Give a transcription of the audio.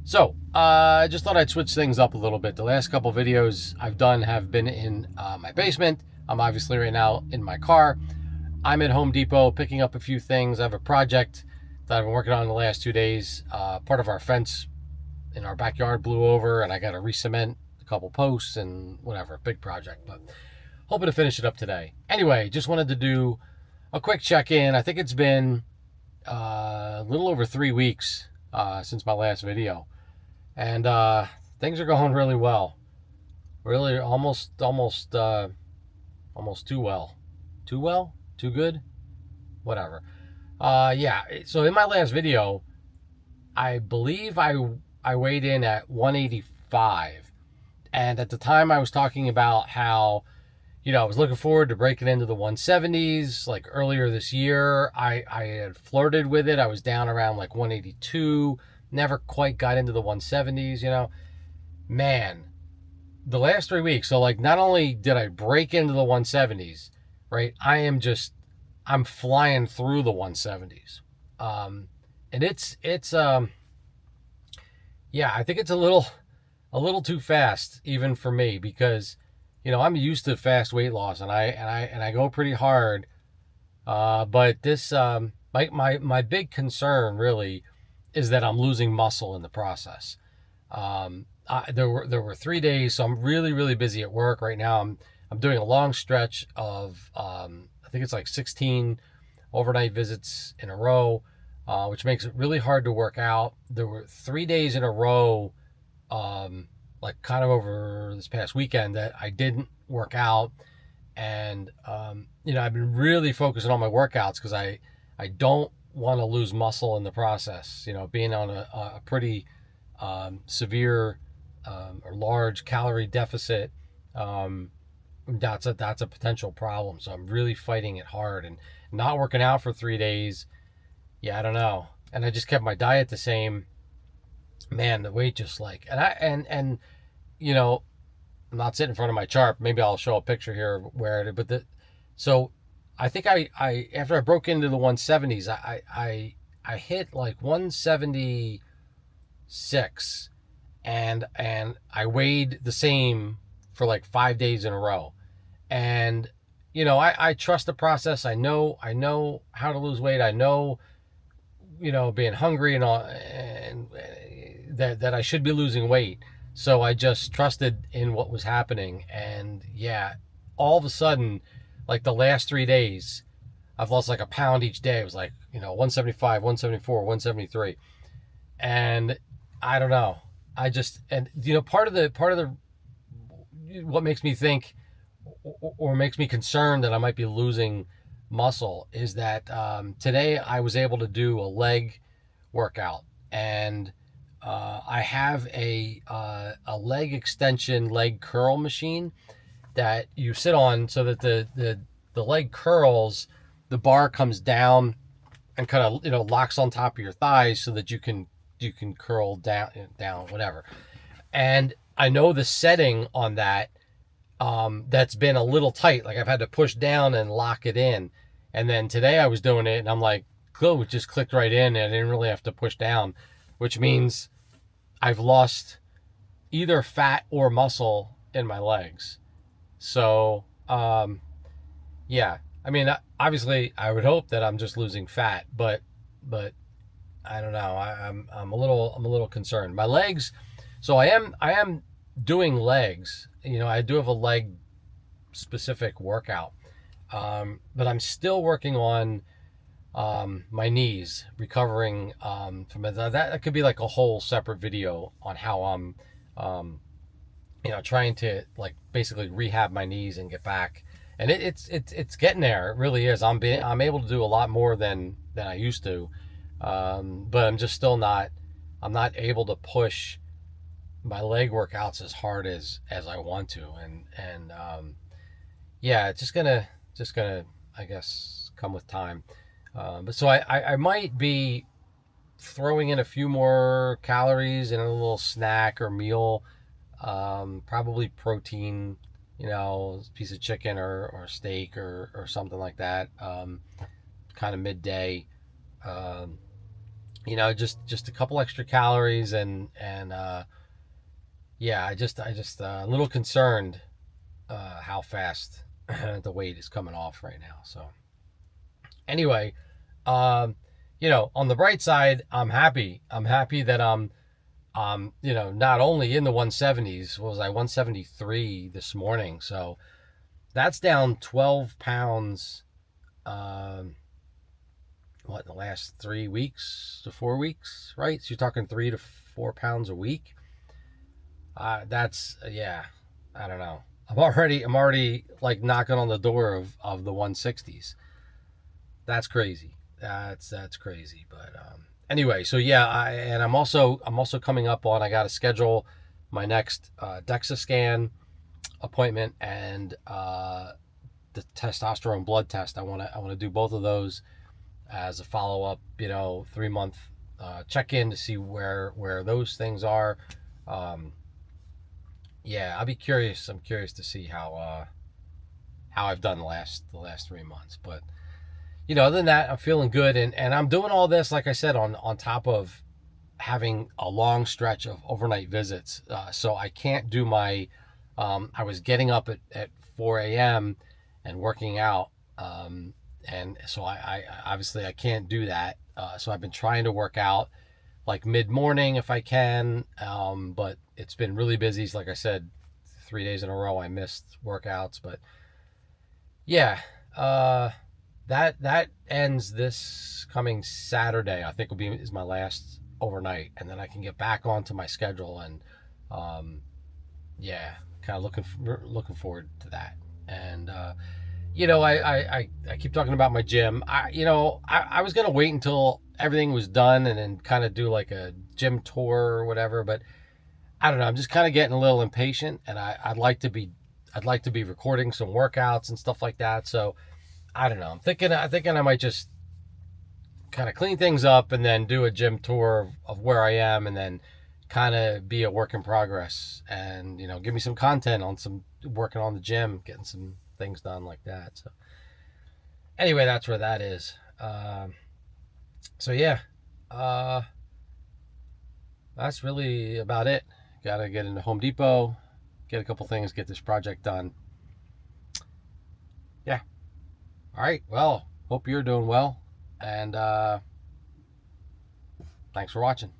So, I just thought I'd switch things up a little bit. The last couple videos I've done have been in my basement. I'm obviously right now in my car. I'm at Home Depot picking up a few things. I have a project that I've been working on the last 2 days. Part of our fence in our backyard blew over, and I got to re-cement a couple posts and whatever. Big project, but hoping to finish it up today. Anyway, just wanted to do a quick check-in. I think it's been a little over 3 weeks since my last video, and things are going really well. Really, almost too well. Too well? Too good? Whatever. Yeah. So in my last video, I believe I weighed in at 185, and at the time I was talking about how I was looking forward to breaking into the 170s. Like earlier this year, I had flirted with it. I was down around like 182, never quite got into the 170s, Man, the last 3 weeks. So, like, not only did I break into the 170s, right? I'm flying through the 170s. And yeah, I think it's a little too fast even for me because I'm used to fast weight loss, and I go pretty hard. But this my big concern really is that I'm losing muscle in the process. There were 3 days, so I'm really really busy at work right now. I'm doing a long stretch of I think it's like 16 overnight visits in a row, which makes it really hard to work out. There were 3 days in a row, like kind of over this past weekend, that I didn't work out. And, I've been really focusing on my workouts because I don't want to lose muscle in the process. Being on a pretty severe or large calorie deficit, that's a potential problem. So I'm really fighting it hard, and not working out for 3 days. Yeah, I don't know. And I just kept my diet the same. Man, the weight just like, and I'm not sitting in front of my chart. Maybe I'll show a picture here where it, so I think I after I broke into the 170s, I hit like 176, and I weighed the same for like 5 days in a row. And I trust the process. I know how to lose weight. I know, being hungry and all, and that I should be losing weight. So I just trusted in what was happening. And yeah, all of a sudden, like the last 3 days, I've lost like a pound each day. It was like, 175, 174, 173. And I don't know. And part of the, what makes me think or makes me concerned that I might be losing muscle is that today I was able to do a leg workout, and I have a leg extension, leg curl machine that you sit on so that the leg curls, the bar comes down and kind of locks on top of your thighs so that you can curl down whatever. And I know the setting on that, that's been a little tight. Like I've had to push down and lock it in. And then today I was doing it, and I'm like, cool, it just clicked right in, and I didn't really have to push down, which means I've lost either fat or muscle in my legs. So, yeah, I mean, obviously I would hope that I'm just losing fat, but I don't know. I'm a little concerned. My legs, so I am doing legs. I do have a leg specific workout, but I'm still working on my knees, recovering from it. That could be like a whole separate video on how I'm trying to like basically rehab my knees and get back. And it's getting there. It really is. I'm able to do a lot more than I used to, but I'm just still not. I'm not able to push my leg workouts as hard as I want to, and yeah, it's just gonna I guess come with time. But so I might be throwing in a few more calories in a little snack or meal, probably protein, piece of chicken or steak or something like that, kind of midday. just a couple extra calories, and yeah, I just a little concerned how fast the weight is coming off right now. So anyway, um, on the bright side, I'm happy. I'm happy that not only in the 170s. What was I, 173 this morning? So that's down 12 pounds. Um, what, in the last 3 weeks to 4 weeks, right? So you're talking 3 to 4 pounds a week. That's yeah. I don't know. I'm already like knocking on the door of the 160s. That's crazy. That's crazy. But anyway, so yeah, I'm also coming up on, I got to schedule my next DEXA scan appointment and the testosterone blood test. I want to do both of those as a follow up. 3 month check in to see where those things are. Um, yeah, I'll be curious. I'm curious to see how I've done the last 3 months. But other than that, I'm feeling good, and I'm doing all this, like I said, on top of having a long stretch of overnight visits. So I can't do my. I was getting up at 4 a.m. and working out, and so I obviously I can't do that. So I've been trying to work out like mid morning if I can, but it's been really busy. So like I said, 3 days in a row I missed workouts, but yeah. That ends this coming Saturday. I think is my last overnight, and then I can get back onto my schedule, and yeah, kind of looking forward to that. And I keep talking about my gym. I was gonna wait until everything was done and then kind of do like a gym tour or whatever, but I don't know. I'm just kind of getting a little impatient, and I'd like to be recording some workouts and stuff like that. So I don't know. I'm thinking I might just kind of clean things up and then do a gym tour of where I am, and then kind of be a work in progress, and give me some content on some working on the gym, getting some things done like that. So anyway, that's where that is. So yeah, uh, that's really about it. Got to get into Home Depot, get a couple things, get this project done. Yeah. All right. Well, hope you're doing well, and thanks for watching.